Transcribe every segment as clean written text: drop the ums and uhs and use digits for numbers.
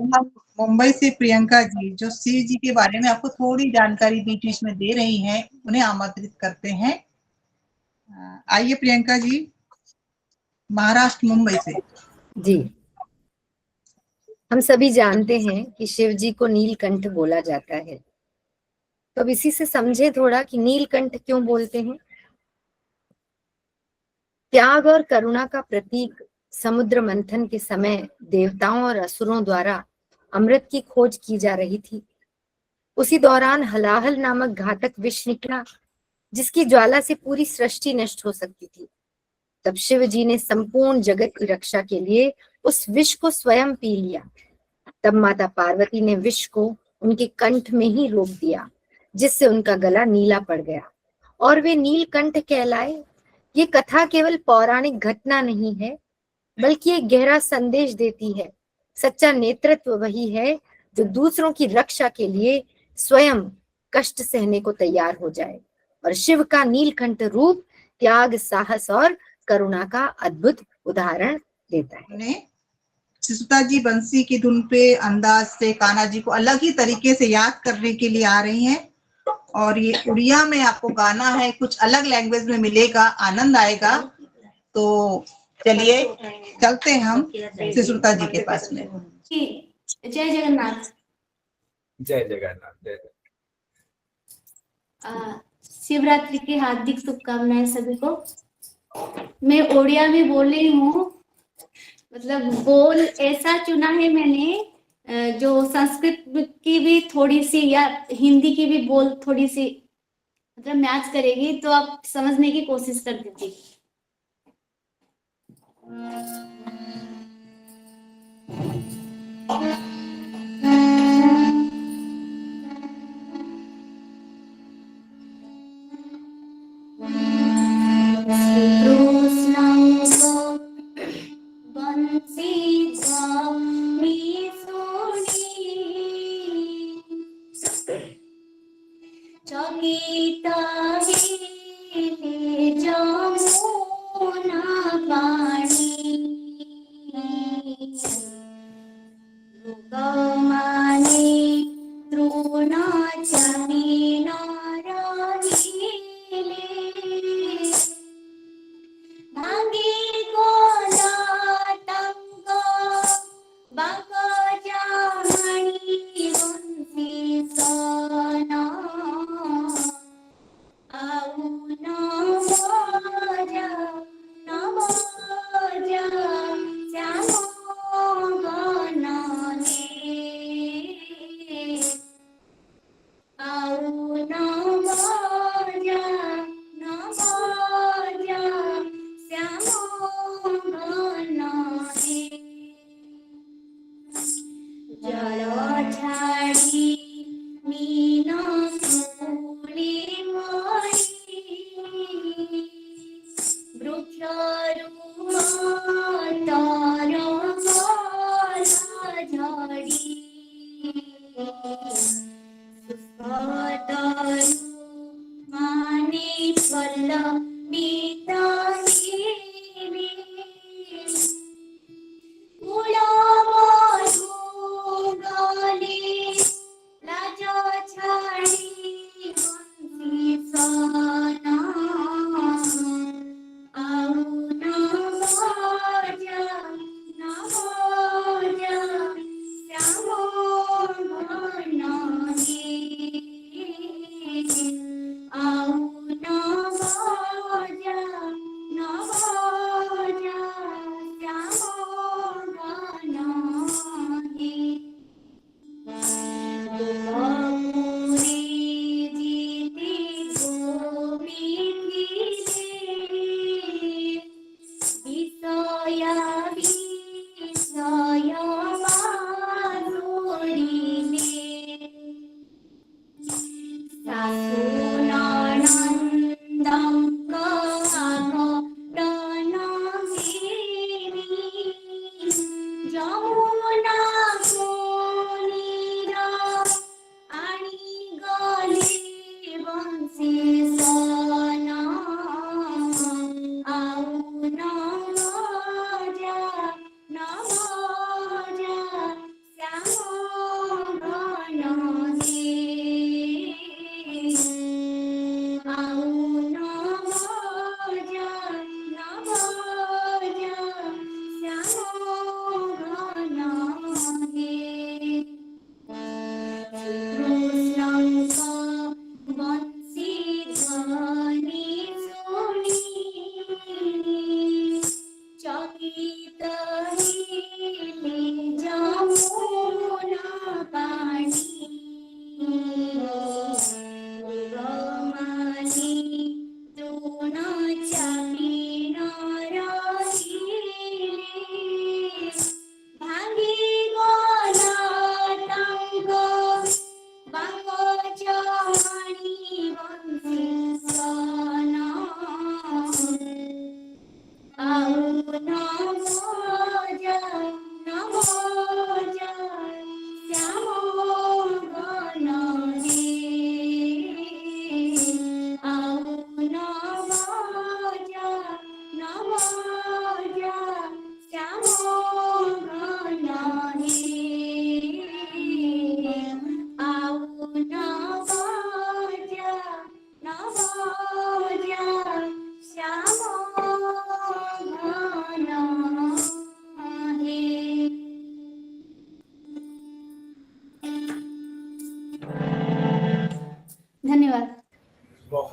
हम मुंबई से प्रियंका जी, जो शिव जी के बारे में आपको थोड़ी जानकारी बीच-बीच में दे रही हैं, उन्हें आमंत्रित करते हैं। आइए प्रियंका जी, महाराष्ट्र मुंबई से। जी, हम सभी जानते हैं कि शिव जी को नीलकंठ बोला जाता है। तो अब इसी से समझे थोड़ा कि नीलकंठ क्यों बोलते हैं। त्याग और करुणा का प्रतीक समुद्र मंथन के समय देवताओं और असुरों द्वारा अमृत की खोज की जा रही थी। उसी दौरान हलाहल नामक घातक विष निकला, जिसकी ज्वाला से पूरी सृष्टि नष्ट हो सकती थी। तब शिव जी ने संपूर्ण जगत की रक्षा के लिए उस विष को स्वयं पी लिया। तब माता पार्वती ने विष को उनके कंठ में ही रोक दिया, जिससे उनका गला नीला पड़ गया और वे नीलकंठ कहलाए। ये कथा केवल पौराणिक घटना नहीं है, बल्कि एक गहरा संदेश देती है। सच्चा नेतृत्व वही है जो दूसरों की रक्षा के लिए स्वयं कष्ट सहने को तैयार हो जाए, और शिव का नीलकंठ रूप त्याग, साहस और करुणा का अद्भुत उदाहरण देता है। सुता जी बंसी की धुन पे अंदाज से कान्हा जी को अलग ही तरीके से याद करने के लिए आ रही हैं, और ये उड़िया में आपको गाना है, कुछ अलग लैंग्वेज में मिलेगा, आनंद आएगा। तो चलिए चलते हैं हम सुश्रुता जी के पास में। जय जगन्नाथ। जय जगन्नाथ। जय शिवरात्रि की हार्दिक शुभकामनाएं सभी को। मैं ओडिया में बोल रही हूँ, मतलब बोल ऐसा चुना है मैंने जो संस्कृत की भी थोड़ी सी या हिंदी की भी बोल थोड़ी सी मतलब मैच करेगी, तो आप समझने की कोशिश कर दीजिए।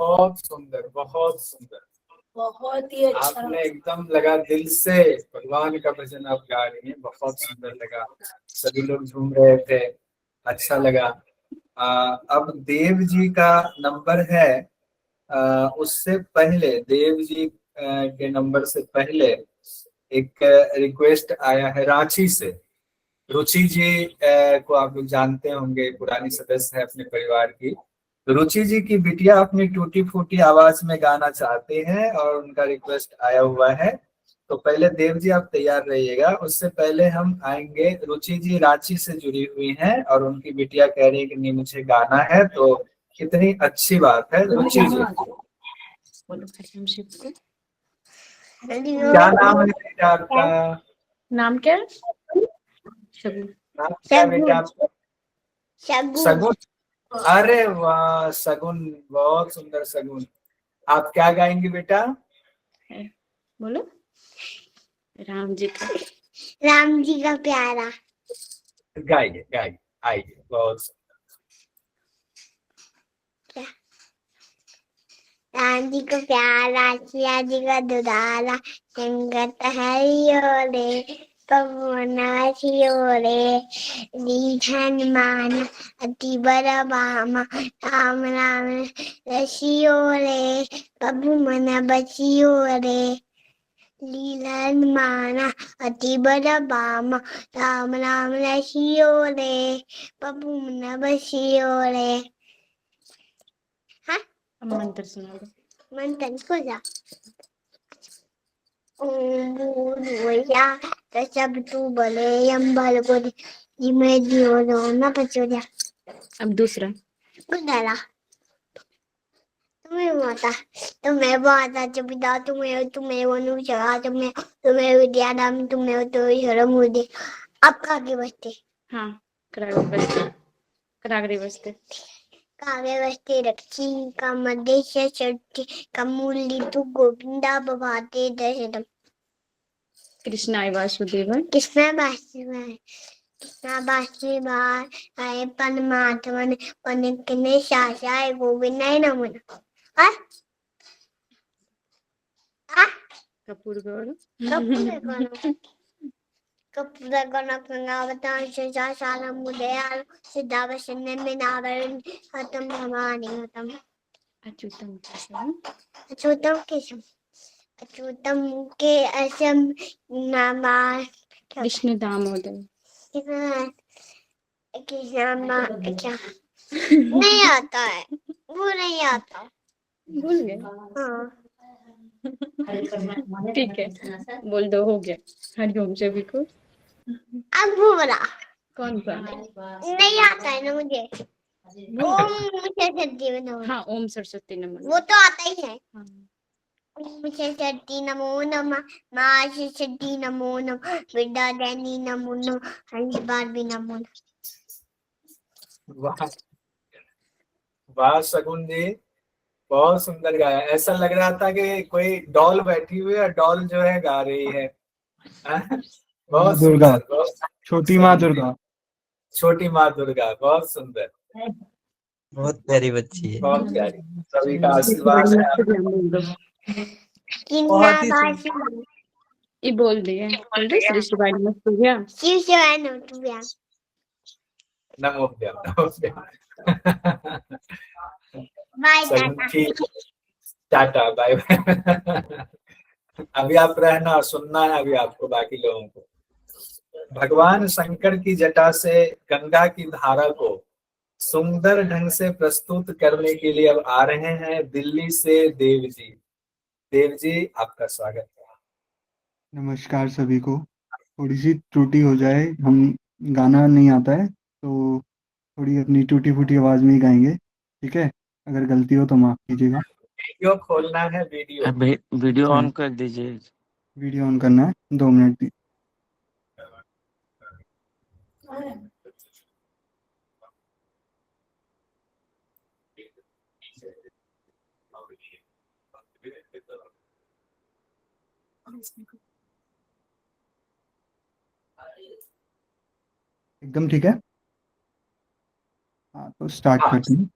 बहुत सुंदर, बहुत सुंदर। बहुत ही अच्छा। आपने एकदम लगा दिल से भगवान का भजन आप गा रही हैं, बहुत सुंदर लगा। सभी लोग झूम रहे थे, अच्छा लगा। अब देव जी का नंबर है। उससे पहले देव जी के नंबर से पहले एक रिक्वेस्ट आया है रांची से। रुचि जी को आप लोग जानते होंगे, पुरानी सदस्य है अपने परिवार की। तो रुचि जी की बिटिया अपनी टूटी फूटी आवाज में गाना चाहते हैं और उनका रिक्वेस्ट आया हुआ है। तो पहले देव जी आप तैयार रहिएगा, उससे पहले हम आएंगे। रुचि जी रांची से जुड़ी हुई हैं और उनकी बिटिया कह रही है कि नहीं मुझे गाना है, तो कितनी अच्छी बात है। रुचि जी, क्या नाम है बेटा आपका? नाम क्या है? शगुन। नाम क्या है बेटा आपका? सगुन। अरे वाह सगुन, बहुत सुंदर सगुन। आप क्या गाएंगे बेटा? बोलो। राम जी का प्यारा। गाइए गाइए, आइए, बहुत सुंदर। राम जी को प्यारा, सिया जी का दुलारा, संगत हरियो रे, प्रभु नसियो रे, दीघन मान अति बड़ बामा, राम राम रसियो रे, प्रभु मन बसियो रे, लीलन माना अति बड़ बामा, राम राम रसियो रे, प्रभु मन बसियो रे। अब मंत्र सुना दो। मंत्र को जा। ओम भूर्भुवः तत्सव तु बलेयं भर्गो धीमहि धियो यो न प्रचोदयात्। अब दूसरा। उदारा तुम्हें माता च पिता तुम्हें अनुचरा तुम्हें विद्यादान तुम्हें तो शरम मुदे। आपका आगे बढ़ते। हाँ, करागरी बजते। काव्य वस्ते रक्षी का मदेश चट्टी कमूली तु गोविंदा बभाते दशरथम। कृष्णाय वासुदेव। कृष्णा बासुदेवाय आय परमात्मने पनिकने शासाय गोविंदाय नमो नमः। कपूर गौर। कपूर गणपंगावतां शासानम मुदयाल सिद्धावसन्ने में नारायण हतम भवानी हतम। अच्युतम केशवम। अच्युतम के असम नामा विष्णु दामोदर। क्या नहीं आता है, वो नहीं आता। भूल गए? हाँ। ठीक है, बोल दो, हो गया। हरिओम सभी को। अब वो बोला कौन सा? नहीं आता है ना मुझे। ओम सरस्वती नमो। हाँ, ओम सरस्वती नमः। वो तो आता ही है। हाँ। ओम सरस्वती नमो नमः, माँ सरस्वती नमो नमः, विद्या देवी नमो नमः, हंस बार भी नमो नमः। वाह वाह सगुन जी, बहुत सुंदर गाया। ऐसा लग रहा था कि कोई डॉल बैठी हुई है, डॉल जो है गा रही है। बहुत दुर्गा, सुंदर, छोटी माँ दुर्गा। छोटी माँ दुर्गा, बहुत सुंदर, बहुत प्यारी बच्ची है। बहुत प्यारी। सभी का आशीर्वाद है आप। बहुत ही ये बोल दिए, बोल दो। श्री शिवाय नमस्तुभ्यां। शिव शिवाय नमस्तुभ्यां। नमोभ्यां, नमोभ्यां। बाय सगुन टाटा। की टाटा, बाय बाय। अभी आप रहना, सुनना है अभी आपको बाकी लोगों को। भगवान शंकर की जटा से गंगा की धारा को सुंदर ढंग से प्रस्तुत करने के लिए अब आ रहे हैं दिल्ली से देव जी। देव जी, आपका स्वागत है। नमस्कार सभी को। थोड़ी सी त्रुटि हो जाए, हम गाना नहीं आता है तो थोड़ी अपनी टूटी फूटी आवाज में ही गाएंगे, ठीक है? अगर गलती हो तो माफ कीजिएगा। वीडियो खोलना है, वीडियो ऑन कर दीजिए। वीडियो ऑन करना है, 2 मिनट। एकदम ठीक है। हाँ, तो स्टार्ट करते हैं।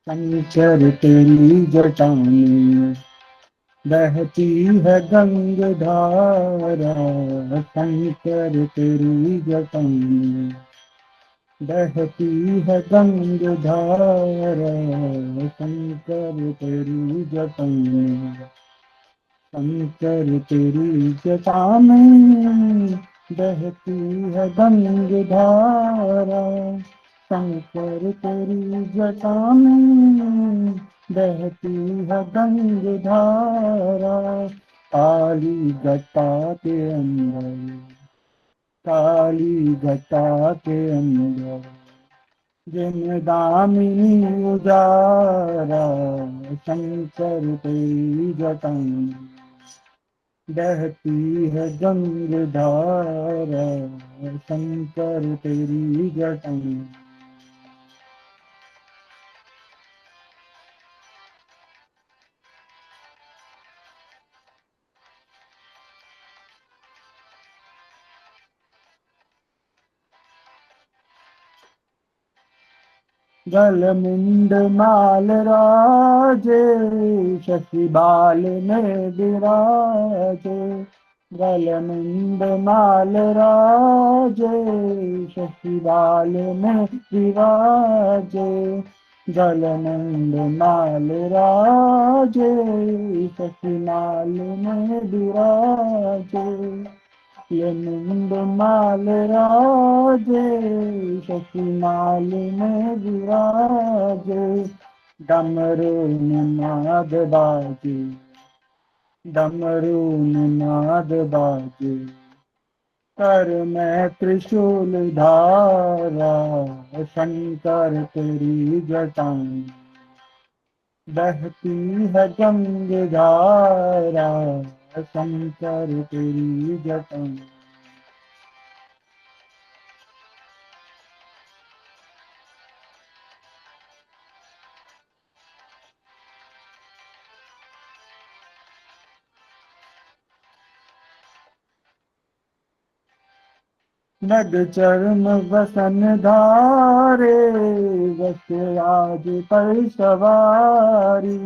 शंकर तेरी जटा में बहती है गंग धारा, शंकर तेरी जटा में बहती है गंग धारा, शंकर तेरी जटा में शंकर तेरी जटा में बहती है गंग धारा, शंकर तेरी जटा में बहती है गंग धारा, काली घटा के अंदर, काली घटा के अंदर जिन दामिनी उजारा, शंकर तेरी जटा में बहती है गंग धारा, शंकर तेरी जटा में गल मुंड माल राजे, शशि बाल में विराजे, गल मुंड माल राजे, शशि बाल में विराजे, गल मुंड माल राजे, शशि माल में विराजे, ये मुंड माल राजे, शशि माल में विराजे, डमरू नाद बाजे, डमरू नाद बाजे, कर मैं त्रिशूल धारा, शंकर तेरी जटा में बहती है गंग धारा, शंकर तेरी जटा में नग चर्म वसन धारे, वस राज पर सवारी,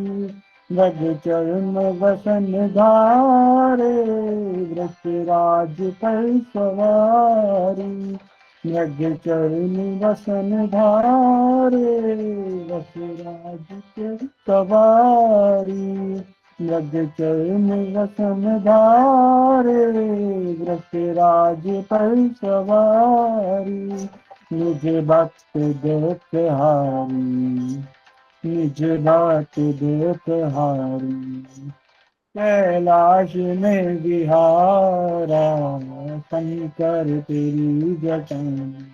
नग चर्म वसन धारे, वस राज पर सवारी, नग चर्म वसन धारे, वस राज पर सवारी, नग चर्म वसन धारे, वृष राज पर सवारी, निज भक्त देख हारी, निज भक्त देख हारी, कैलाश में विहारा, शंकर तेरी जटा में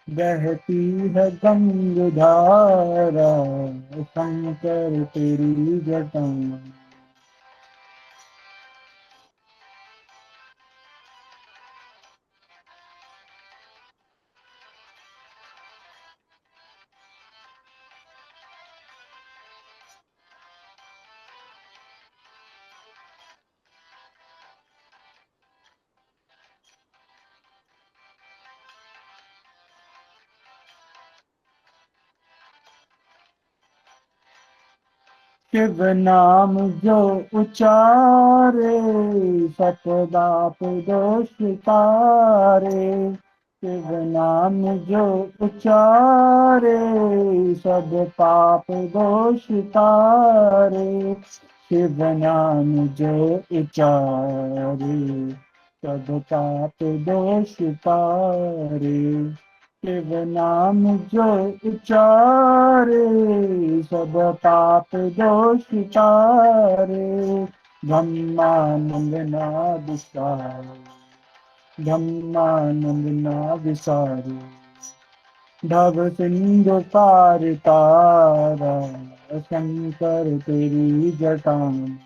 बहती है गंग धारा, शंकर तेरी जटा में शिव नाम जो उचारे, सत बाप दोष तारे, शिव नाम जो उचारे, सब पाप दोष तारे, शिव नाम जो उचारे, सब पाप दोष तारे, शिव नाम जो उचारे, सब पाप दोष तारे, ब्रह्मानंद नाद सारे, ब्रह्मानंद नाद सारे, भव सिंधु पार तारा, शंकर तेरी जटा में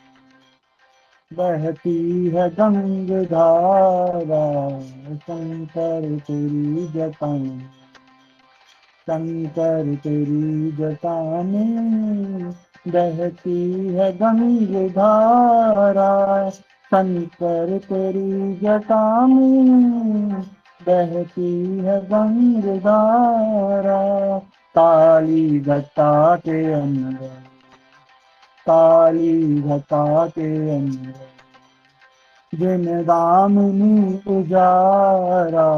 बहती है गंग धारा, शंकर तेरी जटा में शंकर तेरी जटा में बहती है गंग धारा, शंकर तेरी जटा में बहती है गंग धारा, काली घटा के अंदर, काली घटा के अंदर जिन दामिनी उजारा,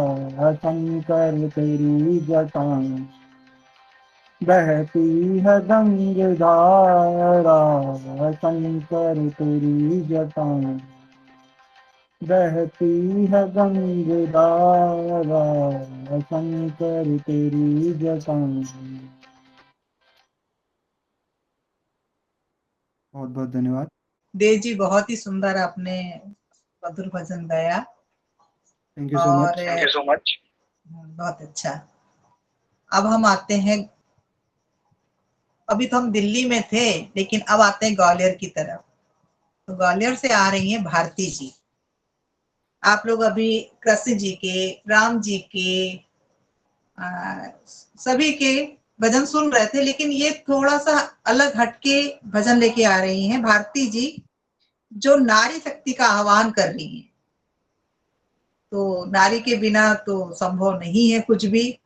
शंकर तेरी जटाएं बहती है गंग धारा, शंकर तेरी जटाएं बहती है गंग धारा, शंकर तेरी जटाएं। बहुत बहुत धन्यवाद। देव जी बहुत ही सुंदर आपने मधुर भजन गाया। Thank you so much. Thank you so much. बहुत अच्छा। अब हम आते हैं, अभी तो हम दिल्ली में थे लेकिन अब आते हैं ग्वालियर की तरफ। तो ग्वालियर से आ रही हैं भारती जी। आप लोग अभी कृष्ण जी के, राम जी के, सभी के भजन सुन रहे थे, लेकिन ये थोड़ा सा अलग हटके भजन लेके आ रही हैं भारती जी, जो नारी शक्ति का आह्वान कर रही है। तो नारी के बिना तो संभव नहीं है कुछ भी।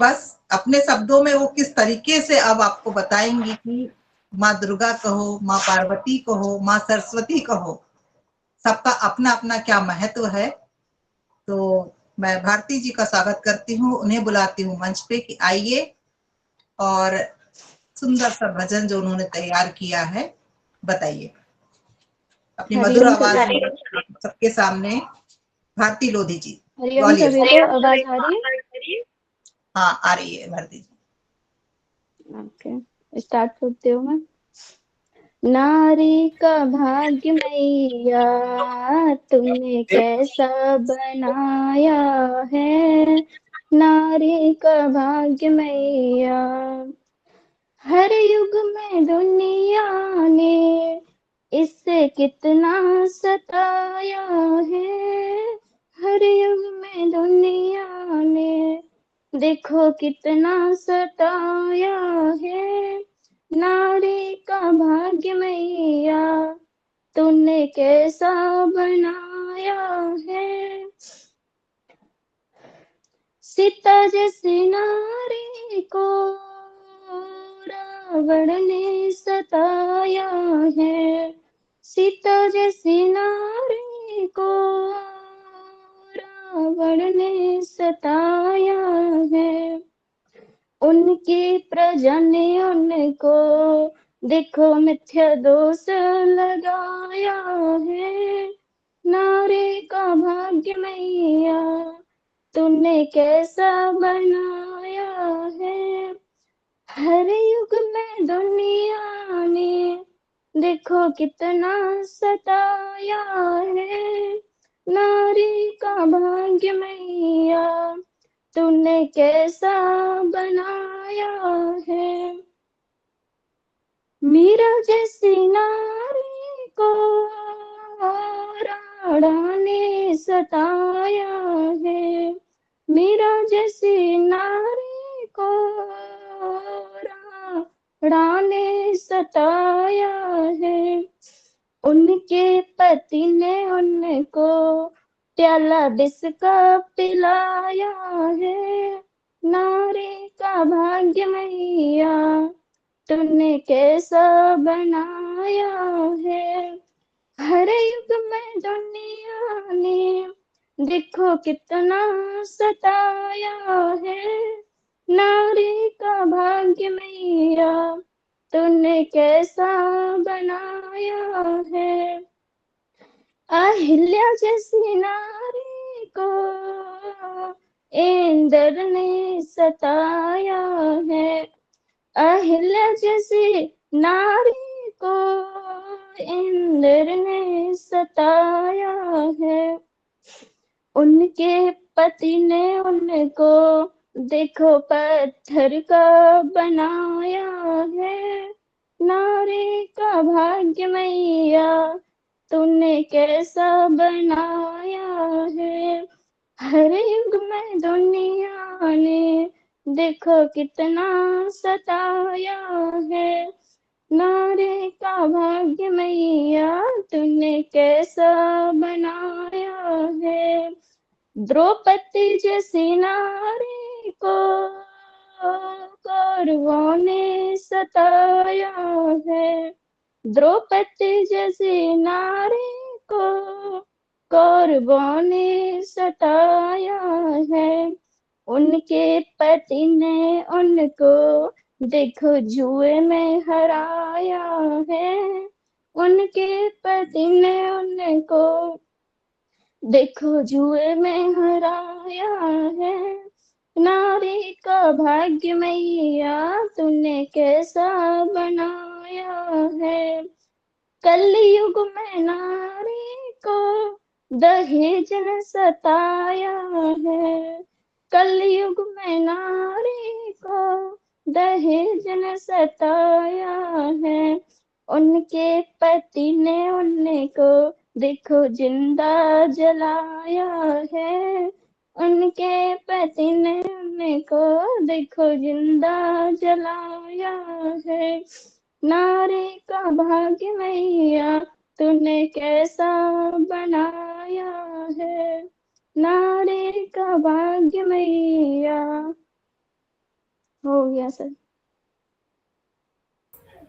बस अपने शब्दों में वो किस तरीके से अब आपको बताएंगी कि माँ दुर्गा कहो, माँ पार्वती कहो, माँ सरस्वती कहो, सबका अपना अपना क्या महत्व है। तो मैं भारती जी का स्वागत करती हूँ, उन्हें बुलाती हूँ मंच पे कि आइए और सुंदर सा भजन जो उन्होंने तैयार किया है बताइए अपनी मधुर हरिओम आवाज सभी में सबके सामने। भारती लोधी जी, हरिओम ग्वालियर सभी से। को आवाज आ रही है? हाँ आ रही है भारती जी। ओके, स्टार्ट करती हूँ मैं। नारी का भाग्य मैया तुमने कैसा बनाया है, नारी का भाग्य मैया। हर युग में दुनिया ने इससे कितना सताया है, हर युग में दुनिया ने देखो कितना सताया है। नारी का भाग्य मैया तूने कैसा बनाया है, सीता जैसी नारी को रावण ने सताया है, सीता जैसी नारी को रावण ने सताया है। उनकी प्रजा ने उनको देखो मिथ्या दोष लगाया है। नारी का भाग्य मैया तूने कैसा बनाया है, हर युग में दुनिया ने देखो कितना सताया है। नारी का भाग्य मैया तूने कैसा बनाया है। मीरा जैसी नारी को राणा ने सताया है, मीरा जैसी नारी को राणा ने सताया है। उनके पति ने उनको प्याला विष का पिलाया है। नारी का भाग्य मैया तूने कैसा बनाया है, हर युग में दुनिया ने देखो कितना सताया है। नारी का भाग्य मैया तूने कैसा बनाया है। अहिल्या जैसी नारी को इंद्र ने सताया है, अहिल्या जैसी नारी को इंद्र ने सताया है। उनके पति ने उनको देखो पत्थर का बनाया है। नारी का भाग्य मैया तूने कैसा बनाया है, हर युग में दुनिया ने देखो कितना सताया है। नारी का भाग्य मैया तूने कैसा बनाया है। द्रौपदी जैसी नारी को कौरवों ने सताया है, द्रौपदी जैसी नारी को कौरवों ने सताया है। उनके पति ने उनको देखो जुए में हराया है। उनके पति ने उनको देखो जुए में हराया है। नारी का भाग्य मैया तूने कैसा बनाया है। कलयुग में नारी को दहेज ने सताया है। कलयुग में नारी को दहेज ने सताया है। उनके पति ने उनको देखो जिंदा जलाया है। उनके पति ने उनको देखो जिंदा जलाया है। नारी का भाग्य मैया तूने कैसा बनाया है। नारी का भाग्य मैया। हो गया सर।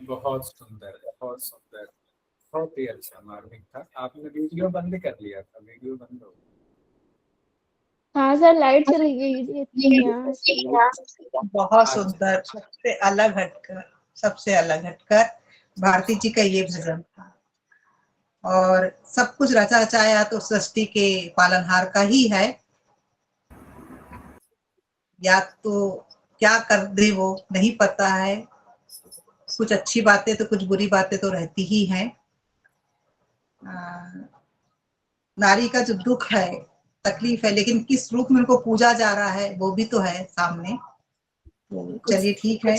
बहुत सुंदर, बहुत सुंदर, बहुत ही अच्छा मार्मिक था। आपने वीडियो बंद कर लिया था, वीडियो बंद हो गया। हाँ सर, लाइट चली गई थी यहाँ से। बहुत सुंदर, सबसे अलग हटकर भारती जी का ये भजन था। और सब कुछ रचा रचाया तो सृष्टि के पालनहार का ही है। या तो क्या कर दे वो नहीं पता है। कुछ अच्छी बातें तो कुछ बुरी बातें तो रहती ही हैं। नारी का जो दुख है, तकलीफ है, लेकिन किस रूप में उनको पूजा जा रहा है वो भी तो है सामने। तो चलिए ठीक है,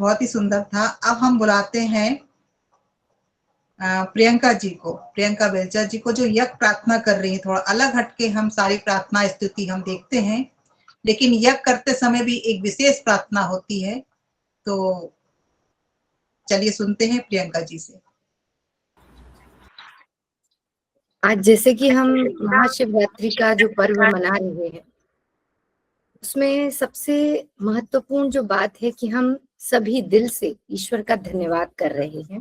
बहुत ही सुंदर था। अब हम बुलाते हैं प्रियंका जी को, प्रियंका बेलचा जी को, जो यज्ञ प्रार्थना कर रही है। थोड़ा अलग हटके हम सारी प्रार्थना स्तुति हम देखते हैं, लेकिन यज्ञ करते समय भी एक विशेष प्रार्थना होती है। तो चलिए सुनते हैं प्रियंका जी से। आज जैसे कि हम महाशिवरात्रि का जो पर्व मना रहे हैं, उसमें सबसे महत्वपूर्ण जो बात है कि हम सभी दिल से ईश्वर का धन्यवाद कर रहे हैं।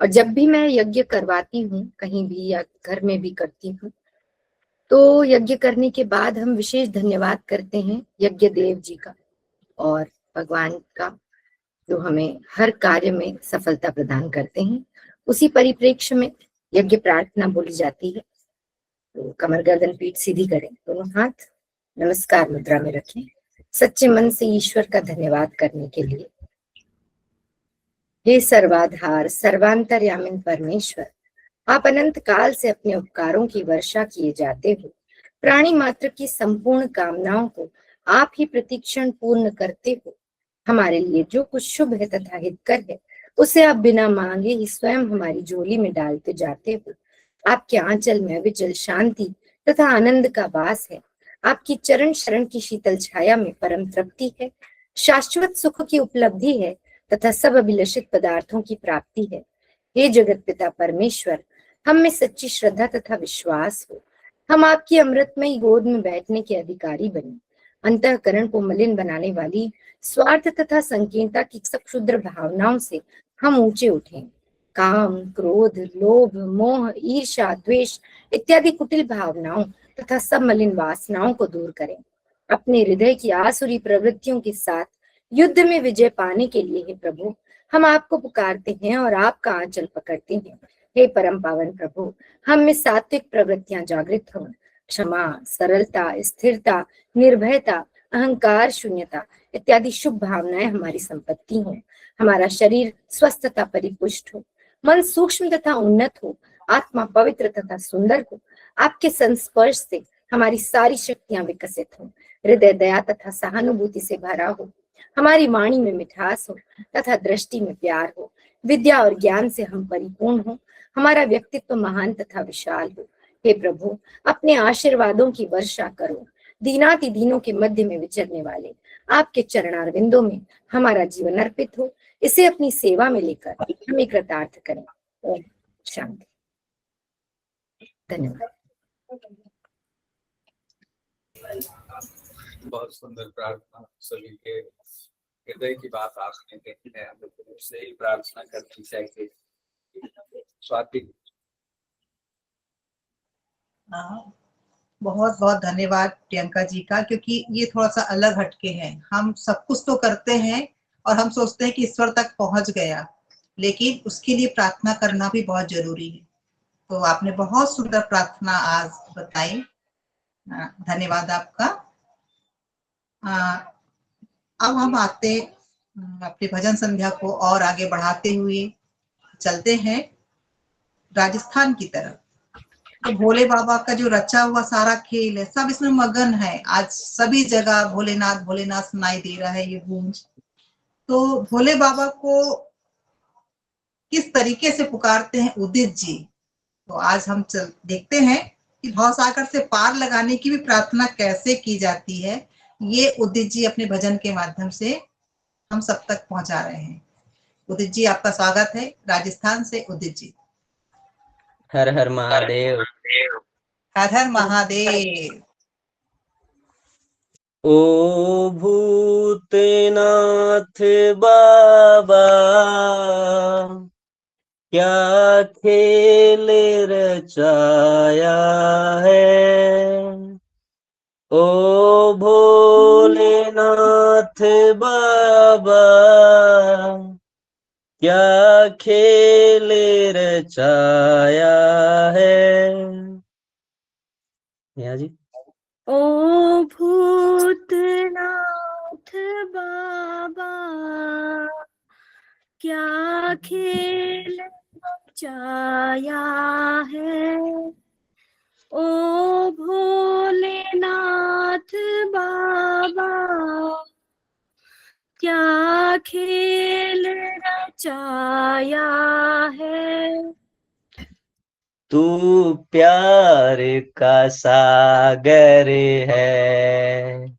और जब भी मैं यज्ञ करवाती हूँ, कहीं भी या घर में भी करती हूँ, तो यज्ञ करने के बाद हम विशेष धन्यवाद करते हैं यज्ञ देव जी का और भगवान का, जो हमें हर कार्य में सफलता प्रदान करते हैं। उसी परिप्रेक्ष्य में यज्ञ प्रार्थना बोली जाती है। तो कमर गर्दन पीठ सीधी करें, दोनों हाथ नमस्कार मुद्रा में रखें, सच्चे मन से ईश्वर का धन्यवाद करने के लिए। हे सर्वाधार सर्वांतर्यामिन परमेश्वर, आप अनंत काल से अपने उपकारों की वर्षा किए जाते हो। प्राणी मात्र की संपूर्ण कामनाओं को आप ही प्रतिक्षण पूर्ण करते हो। हमारे लिए जो कुछ शुभ है तथा हितकर है, उसे आप बिना मांगे ही स्वयं हमारी झोली में डालते जाते हो। आपके आंचल में अविचल शांति तथा आनंद का वास है। आपकी चरण शरण की शीतल छाया में परम तृप्ति है, शाश्वत सुख की उपलब्धि है तथा सब अभिलषित पदार्थों की प्राप्ति है। हे जगत पिता परमेश्वर, हम में सच्ची श्रद्धा तथा विश्वास हो। हम आपकी अमृतमयी गोद में बैठने के अधिकारी बने। अंतःकरण को मलिन बनाने वाली स्वार्थ तथा संकीर्णता की सब क्षुद्र भावनाओं से हम ऊंचे उठें। काम, क्रोध, लोभ, मोह, ईर्ष्या, द्वेष इत्यादि कुटिल भावनाओं तथा सब मलिन वासनाओं को दूर करें। अपने हृदय की आसुरी प्रवृत्तियों के साथ युद्ध में विजय पाने के लिए, हे प्रभु, हम आपको पुकारते हैं और आपका आंचल पकड़ते हैं। हे परम पावन प्रभु, हम में सात्विक प्रवृत्तियां जागृत हों। क्षमा, सरलता, स्थिरता, निर्भयता, अहंकार शून्यता इत्यादि शुभ भावनाएं हमारी संपत्ति हों। हमारा शरीर स्वस्थ तथा परिपुष्ट हो, मन सूक्ष्म तथा उन्नत हो, आत्मा पवित्र तथा सुंदर हो। आपके संस्पर्श से हमारी सारी शक्तियां विकसित हों। हृदय दया तथा सहानुभूति से भरा हो। हमारी वाणी में मिठास हो तथा दृष्टि में प्यार हो। विद्या और ज्ञान से हम परिपूर्ण हो। हमारा व्यक्तित्व महान तथा विशाल हो। हे प्रभु, अपने आशीर्वादों की वर्षा करो। दीनाति दीनों के मध्य में विचरने वाले आपके चरणारविंदों में हमारा जीवन अर्पित हो। इसे अपनी सेवा में लेकर हमें कृतार्थ करें। ओम शांति। धन्यवाद। बहुत सुंदर प्रार्थना, सभी के हृदय की बात आपने कही है, हम लोग से ही प्रार्थना करनी चाहिए। स्वाति। हाँ, बहुत बहुत धन्यवाद प्रियंका जी का, क्योंकि ये थोड़ा सा अलग हटके है। हम सब कुछ तो करते हैं और हम सोचते हैं कि ईश्वर तक पहुंच गया, लेकिन उसके लिए प्रार्थना करना भी बहुत जरूरी है। तो आपने बहुत सुंदर प्रार्थना आज बताई, धन्यवाद आपका। अब हम आते अपनी भजन संध्या को और आगे बढ़ाते हुए चलते हैं राजस्थान की तरफ। तो भोले बाबा का जो रचा हुआ सारा खेल है, सब इसमें मगन है। आज सभी जगह भोलेनाथ भोलेनाथ सुनाई दे रहा है, ये गूंज। तो भोले बाबा को किस तरीके से पुकारते हैं उदित जी। तो आज हम देखते हैं कि भवसागर से पार लगाने की भी प्रार्थना कैसे की जाती है। ये उदित जी अपने भजन के माध्यम से हम सब तक पहुंचा रहे हैं। उदित जी, आपका स्वागत है राजस्थान से। उदित जी। हर हर महादेव। हर हर महादेव। ओ भूतनाथ बाबा, क्या खेल रचाया है। ओ भोलेनाथ बाबा, क्या खेल रचाया है। या जी। ओ भूतनाथ बाबा, क्या खेल रचाया है। ओ भोलेनाथ बाबा, क्या खेल रचाया है। तू प्यार का सागर है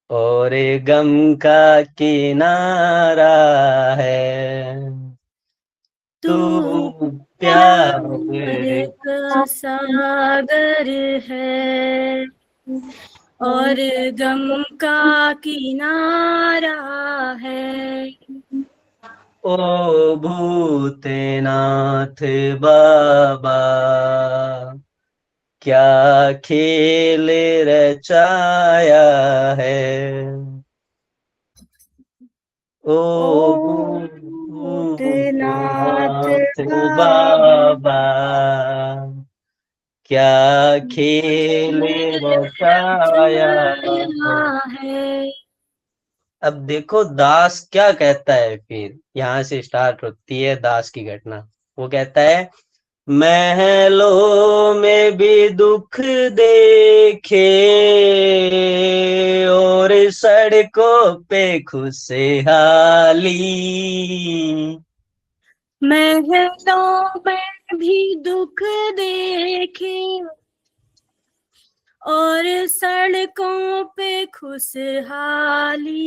और गम का किनारा है। तू प्यार का सागर है और गम का किनारा है। ओ भूतनाथ बाबा, क्या खेल रचाया है। ओ भूतनाथ बाबा, क्या खेल रचाया है। अब देखो दास क्या कहता है, फिर यहाँ से स्टार्ट होती है दास की घटना। वो कहता है, महलों में भी दुख देखे और सड़कों पे खुशहाली। महलों में भी दुख देखे और सड़कों पे खुशहाली।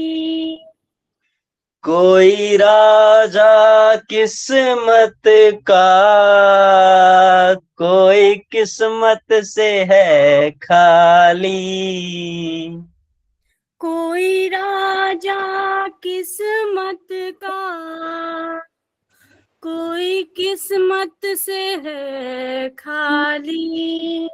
कोई राजा किस्मत का, कोई किस्मत से है खाली। कोई राजा किस्मत का, कोई किस्मत से है खाली।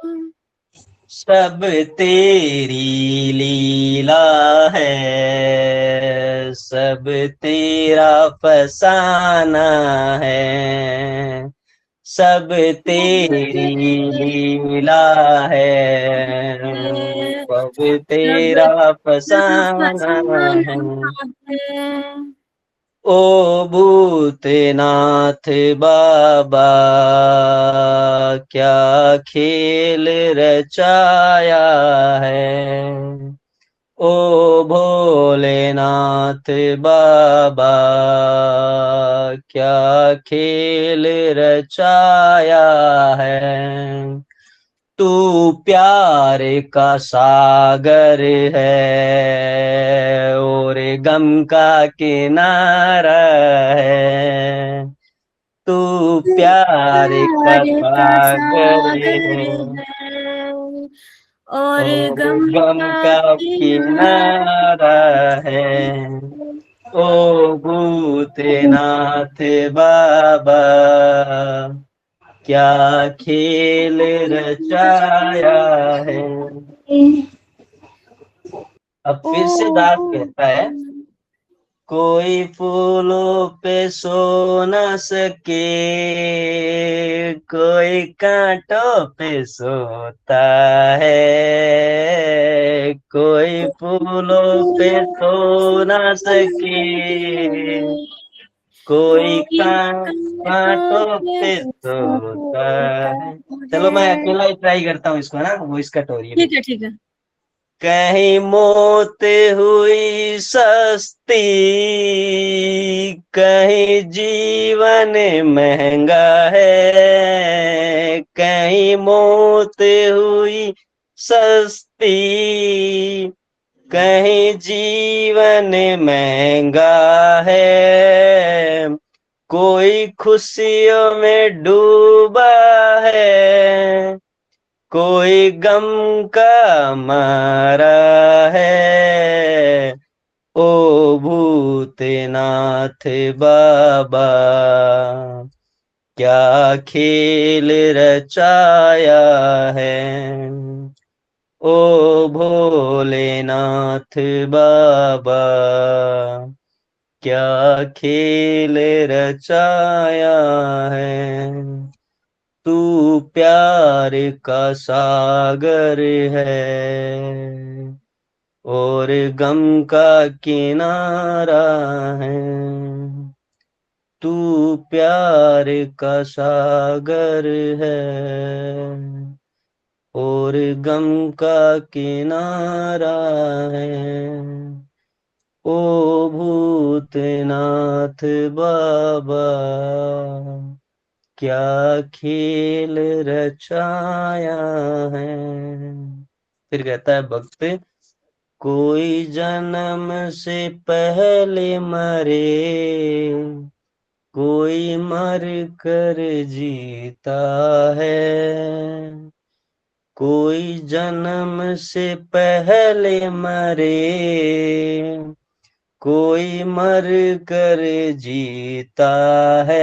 सब तेरी लीला है, सब तेरा फसाना है। सब तेरी लीला है, सब तेरा फसाना है। ओ भूतनाथ बाबा, क्या खेल रचाया है। ओ भोलेनाथ बाबा, क्या खेल रचाया है। तू प्यार का सागर है और गम का किनारा है। तू प्यार का सागर है और गम का किनारा है। ओ भूतनाथ बाबा क्या खेल रचाया है। अब फिर से दास कहता है, कोई फूलों पे सो न सके, कोई कांटों पे सोता है, कोई फूलों पे सो न सके, कोई कांटों पे सोता है। चलो मैं अकेला ही ट्राई करता हूँ इसको ना, वॉइस कट हो रही है। ठीक है ठीक है। कहीं मौत हुई सस्ती, कहीं जीवन महंगा है, कहीं मौत हुई सस्ती, कहीं जीवन महंगा है, कोई खुशियों में डूबा है, कोई गम का मारा है, ओ भूतनाथ बाबा क्या खेल रचाया है। ओ भोलेनाथ बाबा क्या खेल रचाया है। तू प्यार का सागर है और गम का किनारा है। तू प्यार का सागर है और गम का किनारा है। ओ भूतनाथ बाबा क्या खेल रचाया है। फिर कहता है भक्त, कोई जन्म से पहले मरे, कोई मर कर जीता है, कोई जन्म से पहले मरे, कोई मर कर जीता है,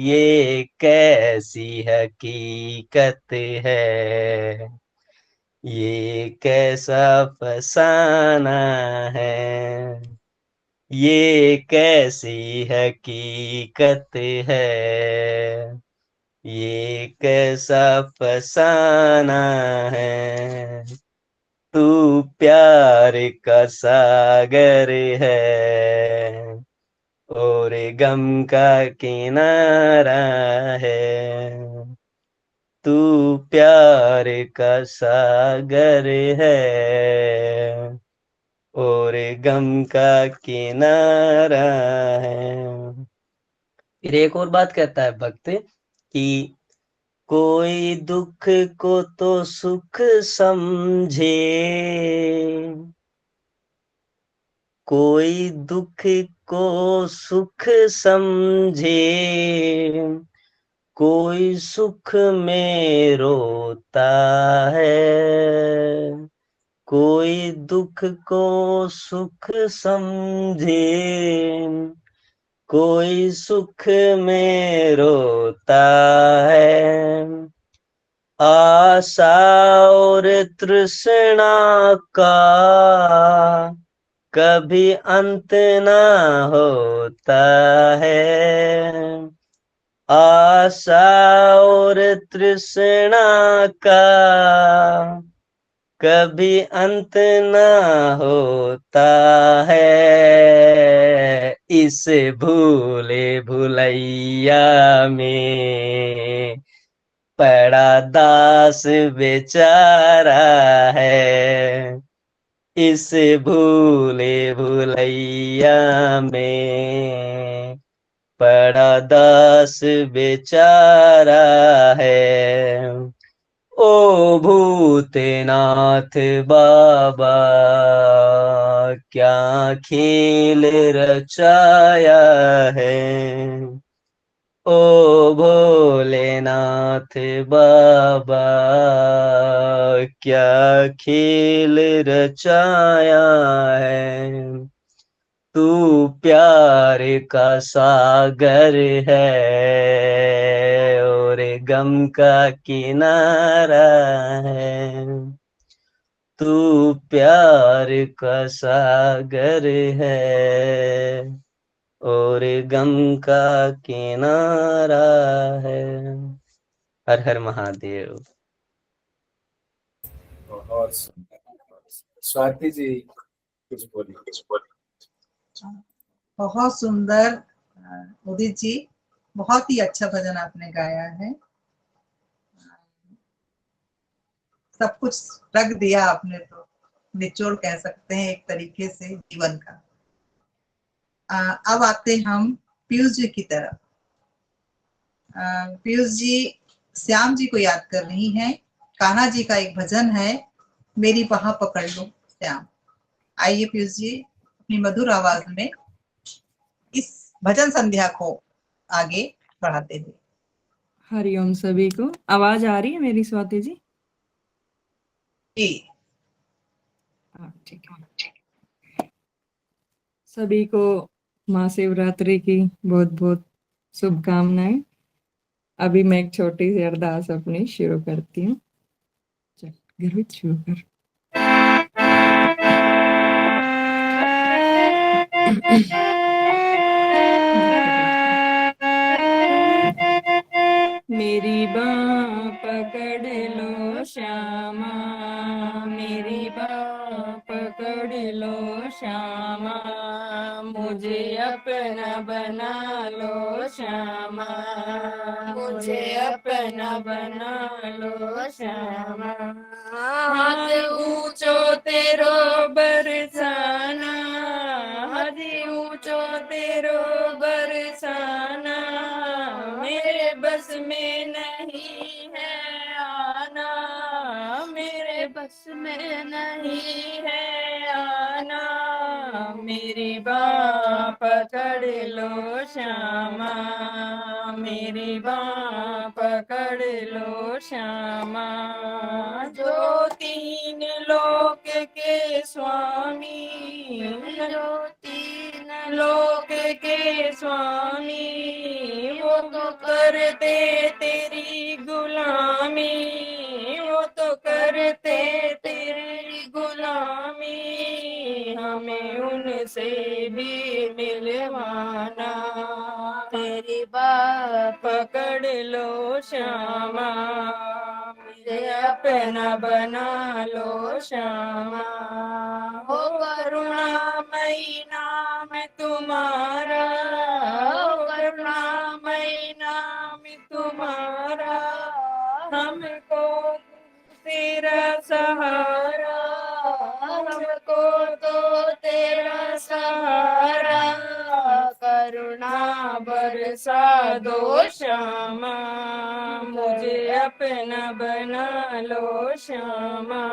ये कैसी हकीकत है, ये कैसा फसाना है, ये कैसी हकीकत है, ये कैसा फसाना है। तू प्यार का सागर है और गम का किनारा है। तू प्यार का सागर है और गम का किनारा है। फिर एक और बात कहता है भक्त कि कोई दुख को तो सुख समझे, कोई दुख को सुख समझे, कोई सुख में रोता है, कोई दुख को सुख समझे, कोई सुख में रोता है। आशा और तृष्णा का कभी अंत ना होता है। आशा और तृष्णा का कभी अंत ना होता है। इस भूले भुलैया में पड़ा दास बेचारा है। इस भूले भुलैया में पड़ा दास बेचारा है। ओ भूतनाथ बाबा क्या खेल रचाया है। ओ भोलेनाथ बाबा क्या खेल रचाया है। तू प्यार का सागर है और गम का किनारा है। तू प्यार का सागर है और गम का किनारा है। हर हर महादेव। बहुत सुंदर, बहुत सुंदर। स्वाति जी कुछ बोलिए। बहुत सुंदर उदित जी, बहुत ही अच्छा भजन आपने गाया है। सब कुछ रख दिया आपने, तो निचोड़ कह सकते हैं एक तरीके से जीवन का। अब आते हम पीयूष जी की तरफ। पीयूष जी श्याम जी को याद कर रही हैं। कान्हा जी का एक भजन है, मेरी बाह पकड़ लो श्याम। आइए पीयूष जी अपनी मधुर आवाज में इस भजन संध्या को आगे बढ़ाते हुए। हरिओम सभी को। आवाज आ रही है मेरी स्वाति जी? जी ठीक है। सभी को महाशिवरात्रि की बहुत बहुत शुभकामनाएं। अभी मैं एक छोटी सी अरदास अपनी शुरू करती हूँ। गर्वित शुरू कर। मेरी बाँ पकड़ लो श्यामा, मेरी बाँ पकड़ लो श्यामा, मुझे अपना बना लो श्यामा, मुझे अपना बना लो श्यामा। हाथ ऊंचो तेरो बरसाना, हाथ ऊंचो तेरो बरसाना, मेरे बस में नहीं है आना, मेरे बस में नहीं है आना। मेरी बाँ पकड़ लो श्यामा, मेरी बाँ पकड़ लो श्यामा। जो तीन लोक के स्वामी, जो तीन लोक के स्वामी, वो तो करते तेरी गुलामी, वो तो करते तेरी गुलामी। हमें उनसे भी मिलवाना, तेरी बात पकड़ लो श्यामा, मुझे अपना बना लो श्यामा। हो करुणामयी नाम तुम्हारा, हो करुणामयी नाम तुम्हारा, हमको तेरा सहारा, हमको तो तेरा सहारा। करुणा बरसा दो श्यामा, मुझे अपना बना लो श्यामा।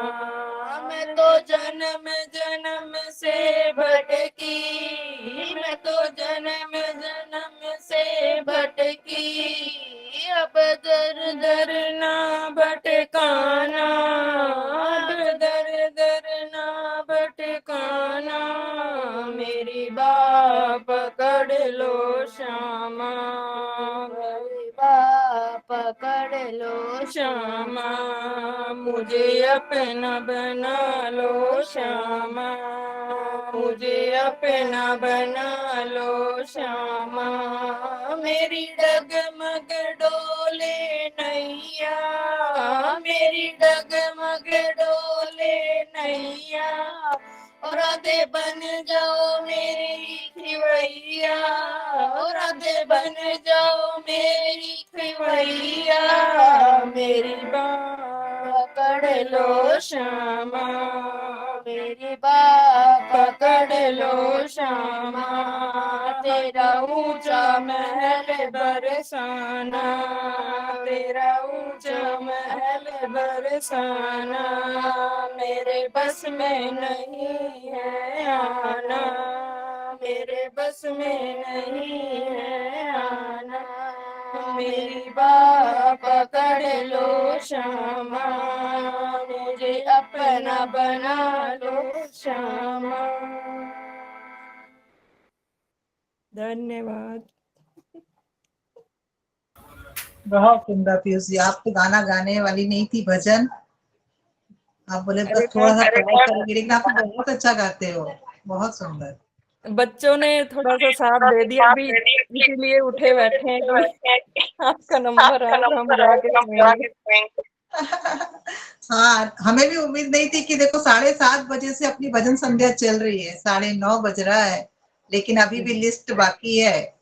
मैं तो जन्म जन्म से भटकी, मैं तो जन्म जन्म से भटकी, अब दर दर ना भटकाना, अब दर दर ना भटकाना। मेरी बात पकड़ लो श्यामा, मेरी बात पकड़ लो श्यामा, मुझे अपना बना लो श्यामा, मुझे अपना बना लो श्यामा। मेरी डगमग डोले नैया, मेरी डगमग डोले नैया, और राधे बन जाओ मेरी खिवैया, और राधे बन जाओ मेरी खिवैया। मेरी बाँ पकड़ लो श्यामा, मेरी बाँ पकड़ लो श्यामा। तेरा ऊंचा महल बरसाना, तेरा ऊंचा महल बरसाना, मेरे बस में नहीं है आना, मेरे बस में नहीं है आना। मेरी बाँ पकड़ लो श्यामा, मुझे अपना बना लो श्यामा। धन्यवाद। बहुत सुंदर पीयूष जी, आप तो गाना गाने वाली नहीं थी, भजन आप बोले अरे बस थोड़ा सा ट्राई करेंगे, लेकिन आप तो बहुत अच्छा गाते हो, बहुत सुंदर। बच्चों ने थोड़ा सा साथ दे दिया अभी, इसीलिए उठे बैठे हैं कि आपका नंबर आए तो हम गा के सुनाएंगे। हाँ, हमें भी उम्मीद नहीं थी कि देखो 7:30 बजे से अपनी भजन संध्या चल रही है, 9:30 बज रहा है, लेकिन अभी भी लिस्ट बाकी है।